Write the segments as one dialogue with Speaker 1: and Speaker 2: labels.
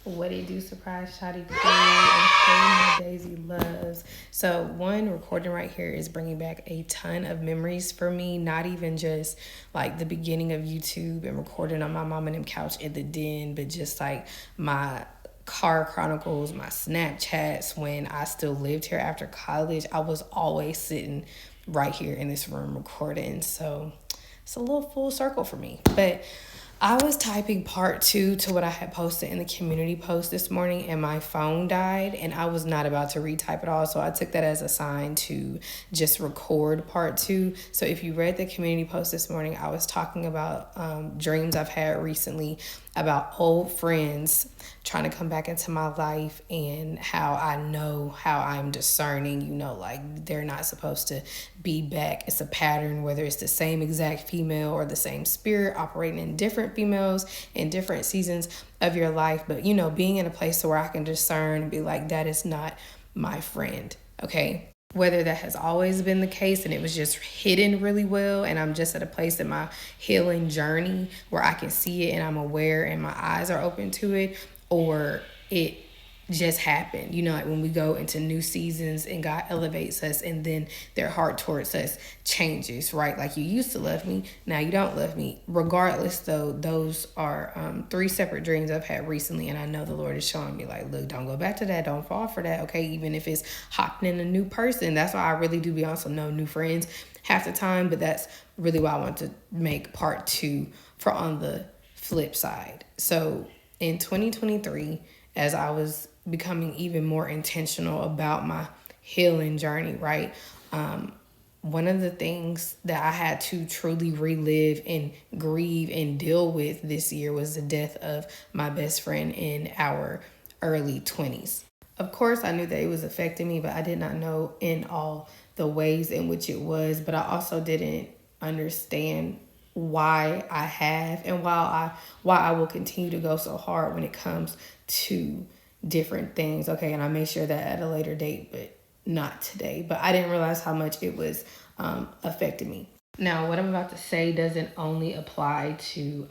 Speaker 1: What it do, surprise Shawty crew, and hey my Daisy loves. So one recording right here is bringing back a ton of memories for me. Not even just like the beginning of YouTube and recording on my mom and them couch in the den, but just like my car chronicles, my Snapchats when I still lived here after college. I was always sitting right here in this room recording. So it's a little full circle for me. But I was typing part two to what I had posted in the community post this morning, and my phone died, and I was not about to retype it all. So I took that as a sign to just record part two. So if you read the community post this morning, I was talking about dreams I've had recently about old friends trying to come back into my life and how I know how I'm discerning, like they're not supposed to be back. It's a pattern, whether it's the same exact female or the same spirit operating in different females in different seasons of your life. But, being in a place where I can discern and be like, that is not my friend, okay? Whether that has always been the case and it was just hidden really well, and I'm just at a place in my healing journey where I can see it and I'm aware and my eyes are open to it, or it just happened. Like when we go into new seasons and God elevates us and then their heart towards us changes, right? Like you used to love me, now you don't love me. Regardless though, those are three separate dreams I've had recently, and I know the Lord is showing me like, look, don't go back to that, don't fall for that, okay? Even if it's hopping in a new person. That's why I really do be also know new friends half the time, but that's really why I want to make part two for on the flip side. So in 2023, as I was becoming even more intentional about my healing journey, right? One of the things that I had to truly relive and grieve and deal with this year was the death of my best friend in our early 20s. Of course, I knew that it was affecting me, but I did not know in all the ways in which it was. But I also didn't understand why I have and why I will continue to go so hard when it comes to different things. Okay, and I may share that at a later date, but not today. But I didn't realize how much it was affecting me. Now, what I'm about to say doesn't only apply to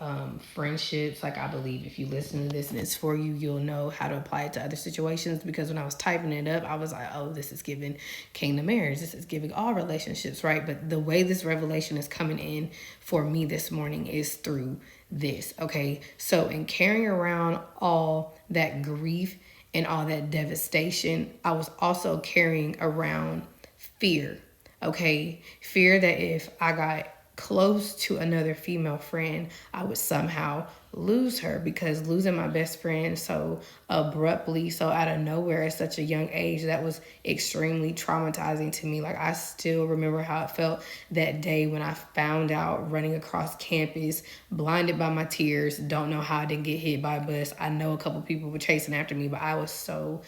Speaker 1: friendships. Like, I believe if you listen to this and it's for you, you'll know how to apply it to other situations. Because when I was typing it up, I was like, oh, this is giving kingdom marriage. This is giving all relationships, right? But the way this revelation is coming in for me this morning is through this, okay? So in carrying around all that grief and all that devastation, I was also carrying around fear. Okay, fear that if I got close to another female friend, I would somehow lose her, because losing my best friend so abruptly, so out of nowhere at such a young age, that was extremely traumatizing to me. Like, I still remember how it felt that day when I found out running across campus, blinded by my tears, don't know how I didn't get hit by a bus. I know a couple people were chasing after me, but I was so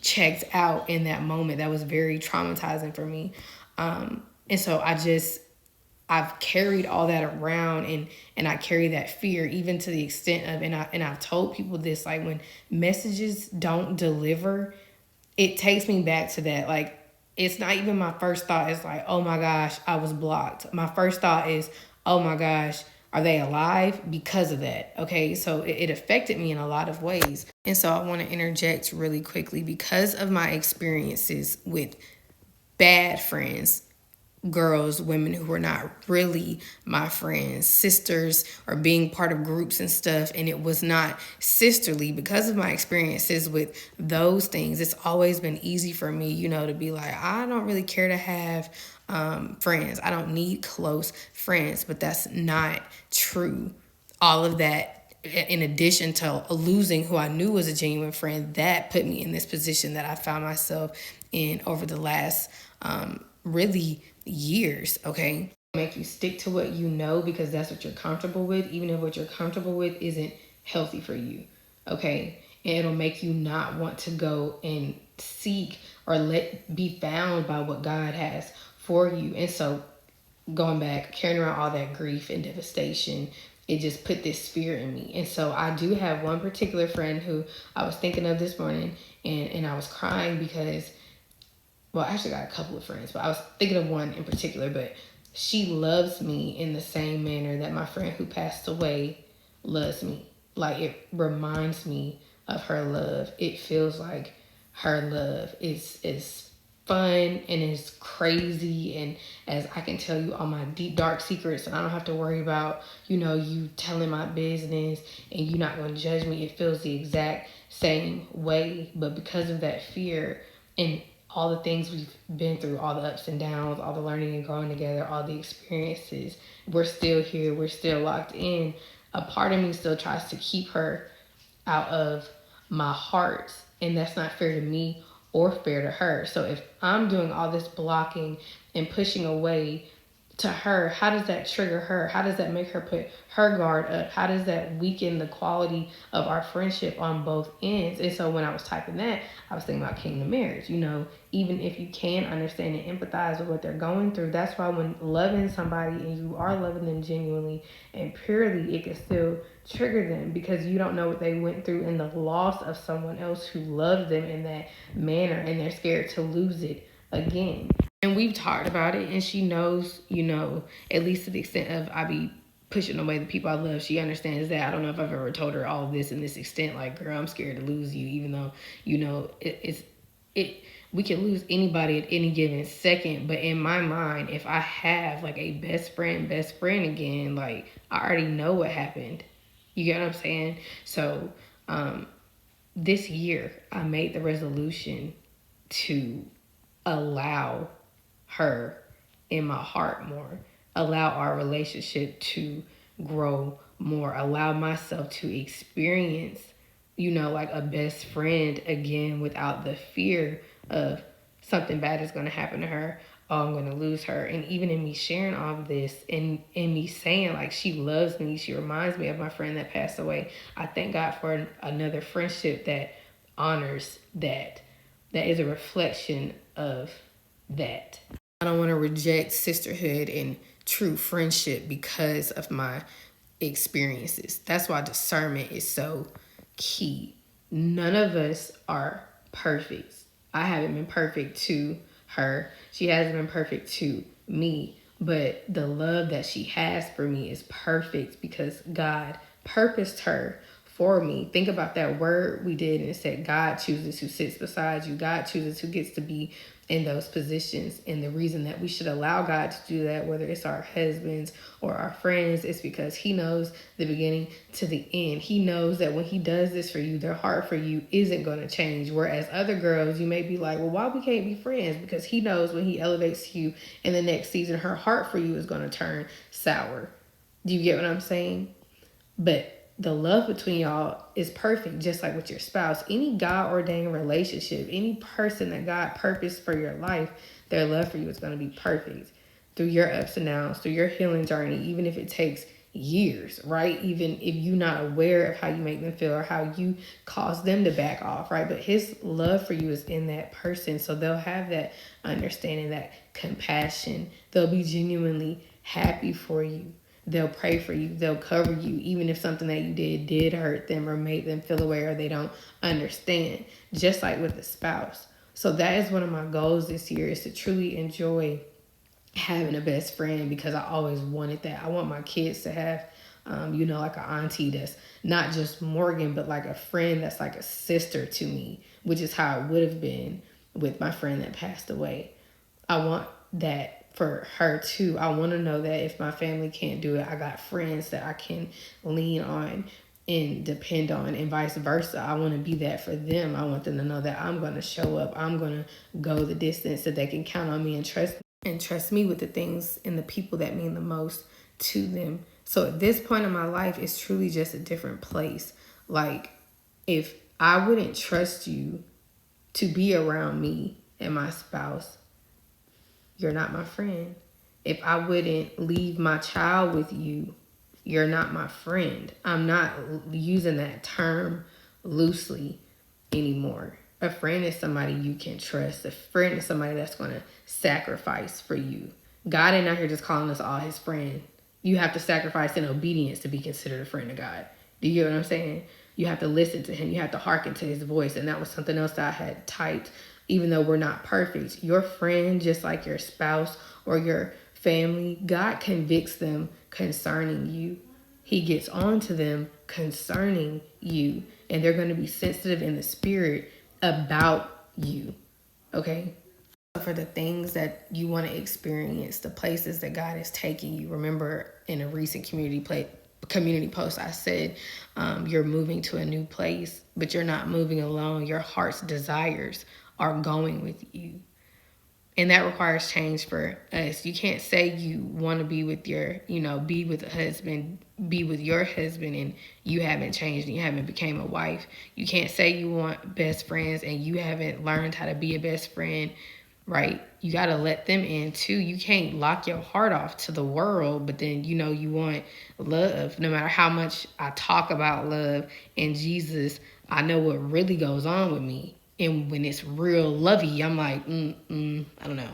Speaker 1: checked out in that moment. That was very traumatizing for me. And so I've carried all that around, and I carry that fear even to the extent of, and I've told people this, like when messages don't deliver, it takes me back to that. Like, it's not even my first thought is like, oh my gosh, I was blocked. My first thought is, oh my gosh, are they alive? Because of that. Okay. So it affected me in a lot of ways. And so I want to interject really quickly because of my experiences with bad friends, girls, women who were not really my friends, sisters, or being part of groups and stuff, and it was not sisterly. Because of my experiences with those things, it's always been easy for me, to be like, I don't really care to have friends. I don't need close friends, but that's not true. All of that, in addition to losing who I knew was a genuine friend, that put me in this position that I found myself in over the last really years, okay? Make you stick to what you know because that's what you're comfortable with, even if what you're comfortable with isn't healthy for you, okay? And it'll make you not want to go and seek or be found by what God has for you. And so going back, carrying around all that grief and devastation, it just put this fear in me. And so I do have one particular friend who I was thinking of this morning, and I was crying because, well, I actually got a couple of friends, but I was thinking of one in particular, but she loves me in the same manner that my friend who passed away loves me. Like, it reminds me of her love. It feels like her love is fun and is crazy, and as I can tell you all my deep dark secrets, and I don't have to worry about, you telling my business and you not going to judge me. It feels the exact same way, but because of that fear and all the things we've been through, all the ups and downs, all the learning and growing together, all the experiences, we're still here, we're still locked in. A part of me still tries to keep her out of my heart, and that's not fair to me or fair to her. So if I'm doing all this blocking and pushing away to her, how does that trigger her? How does that make her put her guard up? How does that weaken the quality of our friendship on both ends? And so when I was typing that, I was thinking about kingdom marriage. Even if you can understand and empathize with what they're going through, that's why when loving somebody and you are loving them genuinely and purely, it can still trigger them because you don't know what they went through in the loss of someone else who loves them in that manner, and they're scared to lose it again. And we've talked about it, and she knows, at least to the extent of I be pushing away the people I love. She understands that. I don't know if I've ever told her all of this in this extent, like, girl, I'm scared to lose you, even though, we can lose anybody at any given second. But in my mind, if I have like a best friend again, like, I already know what happened. You get what I'm saying? So, this year I made the resolution to allow her in my heart more, allow our relationship to grow more, allow myself to experience, like a best friend again without the fear of something bad is going to happen to her. Oh, I'm going to lose her. And even in me sharing all of this and me saying like she loves me, she reminds me of my friend that passed away. I thank God for another friendship that honors that is a reflection of that. I don't want to reject sisterhood and true friendship because of my experiences. That's why discernment is so key. None of us are perfect. I haven't been perfect to her. She hasn't been perfect to me. But the love that she has for me is perfect because God purposed her for me. Think about that word we did, and it said God chooses who sits beside you. God chooses who gets to be in those positions. And the reason that we should allow God to do that, whether it's our husbands or our friends, is because he knows the beginning to the end. He knows that when he does this for you, their heart for you isn't going to change. Whereas other girls, you may be like, well, why we can't be friends? Because he knows when he elevates you in the next season, her heart for you is going to turn sour. Do you get what I'm saying? But the love between y'all is perfect, just like with your spouse. Any God-ordained relationship, any person that God purposed for your life, their love for you is going to be perfect through your ups and downs, through your healing journey, even if it takes years, right? Even if you're not aware of how you make them feel or how you cause them to back off, right? But his love for you is in that person. So they'll have that understanding, that compassion. They'll be genuinely happy for you. They'll pray for you. They'll cover you, even if something that you did hurt them or made them feel away or they don't understand, just like with the spouse. So that is one of my goals this year, is to truly enjoy having a best friend, because I always wanted that. I want my kids to have, like an auntie that's not just Morgan, but like a friend that's like a sister to me, which is how it would have been with my friend that passed away. I want that for her too. I want to know that if my family can't do it, I got friends that I can lean on and depend on, and vice versa. I want to be that for them. I want them to know that I'm going to show up. I'm going to go the distance, that they can count on me and trust me with the things and the people that mean the most to them. So at this point in my life, it's truly just a different place. Like, if I wouldn't trust you to be around me and my spouse, you're not my friend. If I wouldn't leave my child with you, you're not my friend. I'm not using that term loosely anymore. A friend is somebody you can trust. A friend is somebody that's going to sacrifice for you. God ain't out here just calling us all his friend. You have to sacrifice in obedience to be considered a friend of God. Do you get what I'm saying? You have to listen to him. You have to hearken to his voice. And that was something else that I had typed. Even though we're not perfect, your friend, just like your spouse or your family, God convicts them concerning you. He gets on to them concerning you. and they're going to be sensitive in the spirit about you. Okay? For the things that you want to experience, the places that God is taking you. Remember, in a recent community post, I said you're moving to a new place, but you're not moving alone. Your heart's desires are going with you. And that requires change for us. You can't say you want to be with be with a husband, be with your husband, and you haven't changed and you haven't became a wife. You can't say you want best friends and you haven't learned how to be a best friend, right? You got to let them in too. You can't lock your heart off to the world, but then, you want love. No matter how much I talk about love and Jesus, I know what really goes on with me. And when it's real lovey, I'm like, I don't know,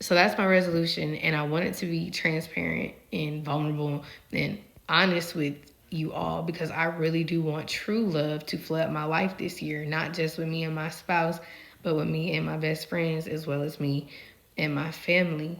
Speaker 1: So that's my resolution. And I want it to be transparent and vulnerable and honest with you all, because I really do want true love to flood my life this year, not just with me and my spouse, but with me and my best friends, as well as me and my family,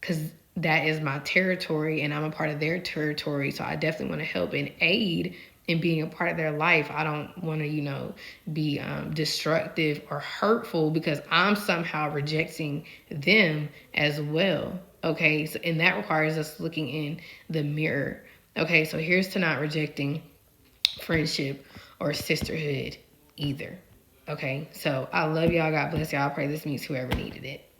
Speaker 1: because that is my territory and I'm a part of their territory. So I definitely want to help and aid in being a part of their life. I don't want to, be destructive or hurtful because I'm somehow rejecting them as well. Okay, so, and that requires us looking in the mirror. Okay, so here's to not rejecting friendship or sisterhood either. Okay, so I love y'all. God bless y'all. I pray this meets whoever needed it.